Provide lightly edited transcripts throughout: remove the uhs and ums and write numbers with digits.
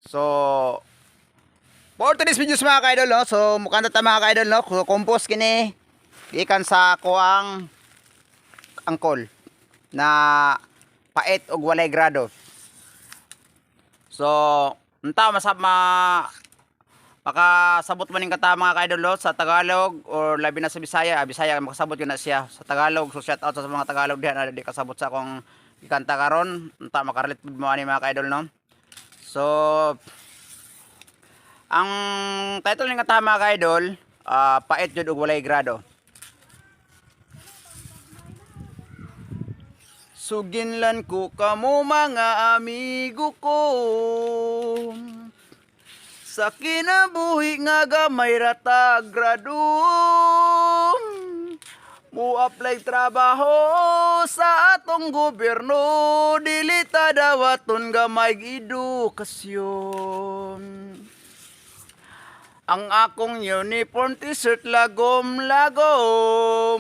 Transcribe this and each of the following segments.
So, for today's videos mga ka-idol, no? So, mukhang tata mga ka-idol, no? Compost kini ikan sa kuang angkol na pait og walay grado. So, unta makasabot man ning kata mga ka-idol, no? Sa Tagalog or labi na sa Bisaya. Bisaya makasabot yun na siya sa Tagalog. So, shout out sa mga Tagalog diyan na di kasabot sa akong ikanta karon. Unta makarelate pud mo ani mga ka-idol, no? So, ang title ng kata mga ka-idol, pait jud og walay grado. Suginlan ko kamo mga amigo ko, sa kinabuhi nga gamay ratag grado, mo apply trabaho sa atong gobyerno, dili ta dawaton gamay edukasyon. Ang akong uniform t-shirt lagom-lagom,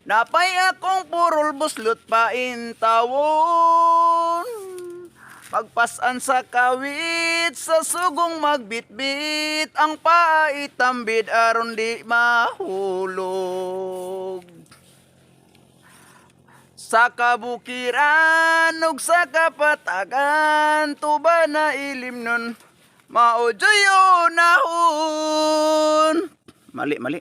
napay akong purol buslot paintawon. Pagpasan sa kawit, sa sugong magbitbit, ang paa itambid aron di mahulog. Sa kabukiran ug sa kapatagan, tuba na ilim nun, maudyoy unahon. Mali.